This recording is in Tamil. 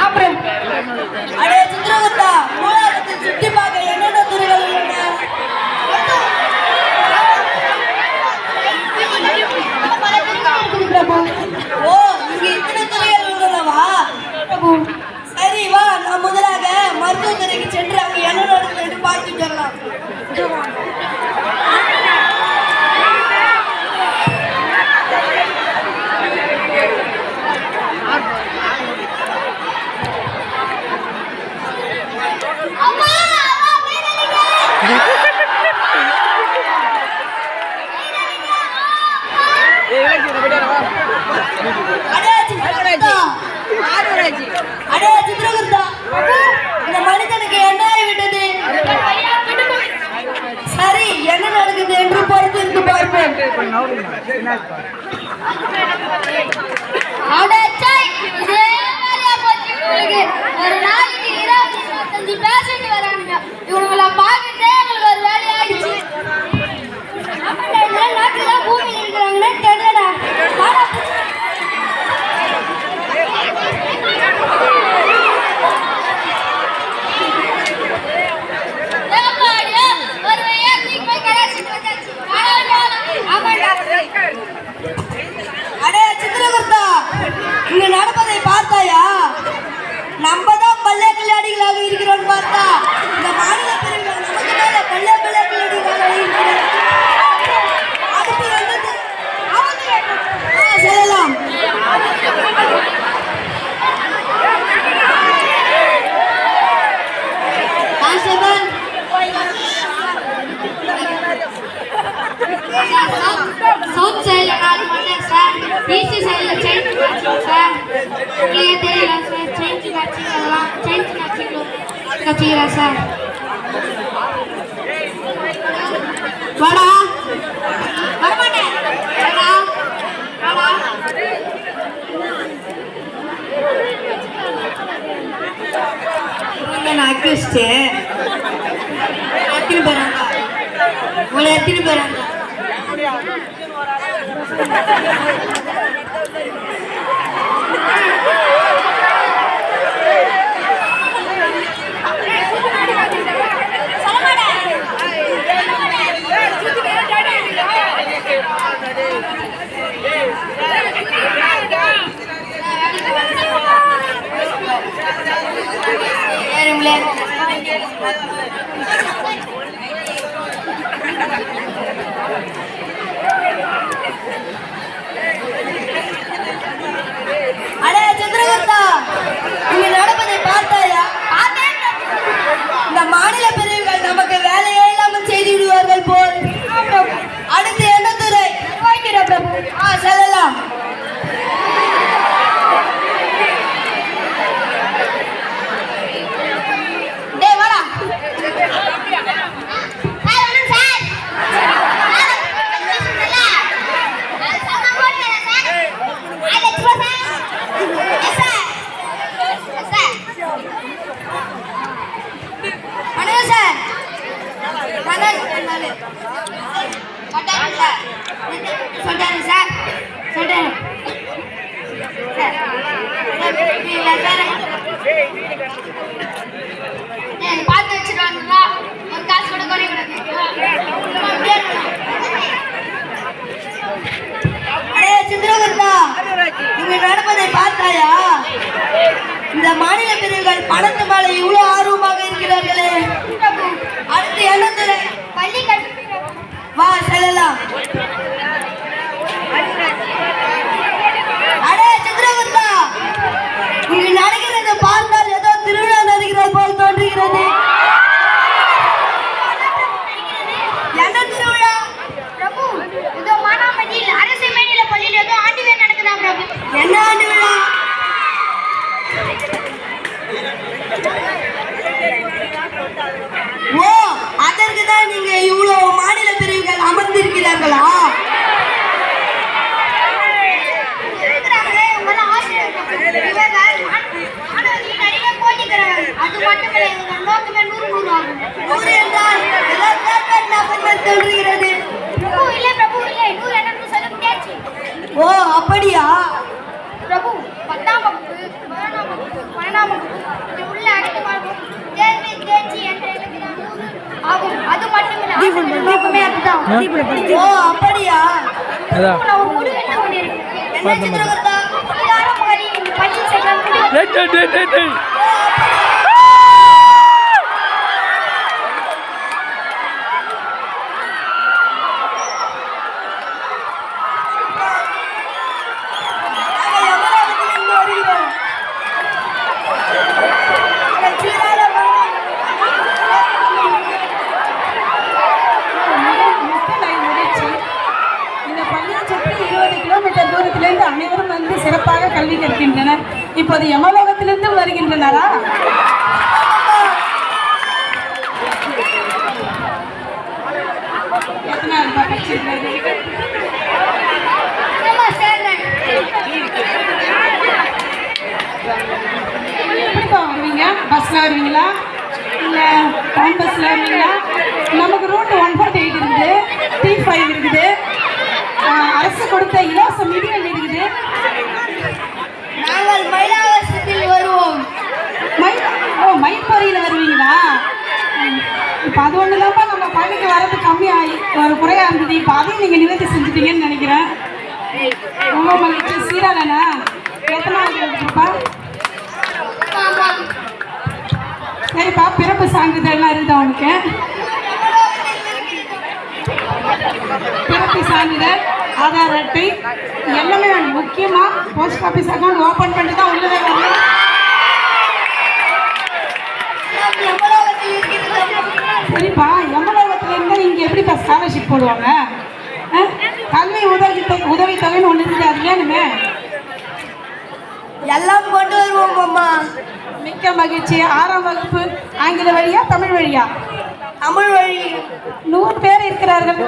அப்புறம் அடே சித்திரகுப்தா, மூலகத்தில் சுற்றி பார்க்க என்னென்ன துறைகள் உள்ளன? ஓ, இங்க இத்தனை துறைகள் உள்ளனவா? சரி வா, நாம் முதலாக மருத்துவத்துறைக்கு சென்று அங்கு என்ன நடக்குது என்று பார்த்துட்டு வரலாம். அடே சித்திரகுப்தா, இந்த மனிதனுக்கு என்ன ஆகிவிட்டது? சரி, என்ன நடக்குது என்று பொறுத்திருந்து பார்ப்போம். ஒரு நாளைக்கு 20-25 பேசிட்டு வரானுங்க. இவங்களை பார்த்துட்டே எங்களுக்கு ஒரு வேலை ஆயிடுச்சு. நாட்டுல பூமியில் இருக்கிறாங்கன்னு தெரியலடா. அடே சித்திரகுப்தா, இங்க நடப்பதை பார்த்தாயா? நம்ம தான் பல்லே கல்யாணிகளாக இருக்கிறோம் பார்த்தா இந்த மாநில பிரிவுகள் நமக்கு மேல பல்லே கல்யாணிகளாக இருக்கிறோம். அடுத்து என்னது? சொல்லலாம். South side Almonte sir, east side change sir. Clear தெரியல sir, change கச்சிங்களா sir. வாடா வரமாட்டே வாடா நான் அக்யூஸ்ட் எத்தனை பேராங்க உங்களை எத்தனை பேராங்க அடே சித்திரகுப்தா, இங்க நடப்பதை பார்த்தாயா? இந்த மாநில பிரிவுகள் நமக்கு வேலையே இல்லாமல் செய்து விடுவார்கள் போல். அடுத்து என்ன துறை? செல்லலாம். பார்த்து வச்சிருவாங்களா? ஒரு காசு கூட குறைய சித்திரகுப்தா, இங்க நடப்பதை பார்த்தாயா? இந்த மாநில பிரிவுகள் பணத்து மேல இவ்வளவு ஆர்வமாக இருக்கிறார்களே. அடுத்து என்ன துறை? பள்ளி கல்வி. வா செல்லலாம். அடே சித்திரகுப்தா, இங்கு நடக்கிறது பார்த்தால் ஏதோ திருவிழா நடக்கிறது போல் தோன்றுகிறது. என்ன திருவிழா? பிரபு, இதோ மானாமதியில் அரசு மேனில பள்ளியில் ஏதோ ஆண்டு விழா நடக்குதா பிரபு? என்ன ஆண்டு விழா? ஓ, அதற்கு தான் நீங்க இவ்வளவு மாநில பிரிவுகள் அமர்ந்திருக்கிறார்களா? அது மட்டுமே எங்கள் நோக்கமே 100 ஆகும். 100 என்றால் சொல்கிறது. இல்லை பிரபு, இல்லை 100 என்ன சொல்ல முடியாது. ஓ அப்படியா பிரபு? 10ஆம் வகுப்பு 11ஆம் வகுப்பு ஓ அப்படியா? அதான் என்ன சித்திரகுப்தா? தூரத்திலிருந்து அனைவரும் வந்து சிறப்பாக கல்வி கற்கின்றனர். இப்போது யமலோகத்திலிருந்து வருகின்றனரா? எப்படிப்பா வருவீங்க? பஸ்ல வருவீங்களா இல்ல டவுன் பஸ்ல வருவீங்களா? நமக்கு ரூட் 148 இருக்குது, T5 இருக்குது, அரசு கொடுத்த இலவச மிதிகள் இருக்குது. நாங்கள் மயிலாவசத்தில் வருவோம். மயில்பறியில் வருவீங்களா? இப்போ அது ஒன்று தான்ப்பா நம்ம பள்ளிக்கு வர்றது கம்மியாகி ஒரு குறையாக இருந்தது. இப்போ அதையும் நீங்கள் நிவர்த்தி செஞ்சுட்டீங்கன்னு நினைக்கிறேன். ரொம்ப மகிழ்ச்சி. சீராளனா எத்தனாவது இருக்குப்பா? சரிப்பா, பிறப்பு சான்றிதழ்லாம் இருக்குதா உனக்கு? பிறப்பு சான்றிதழ், ஆதார் அட்டை எல்லாமே வேணும். முக்கியமாக போஸ்ட் ஆஃபீஸ் அக்கௌண்ட் ஓப்பன் பண்ணிட்டு தான் உள்ளவே வரணும். சரிப்பா, யமலோகத்துல இருந்து இங்கே எப்படிப்பா ஸ்காலர்ஷிப் போடுவாங்க? கல்வி உதவித்தொகைன்னு ஒன்று இருக்குது, அது வேணுமே. எல்லாம் கொண்டு வருவோம் அம்மா. மிக்க மகிழ்ச்சி. 6ஆம் வகுப்பு ஆங்கில வழியா தமிழ் வழியா? தமிழ் வழி. 100 பேர் இருக்கிறார்கள்.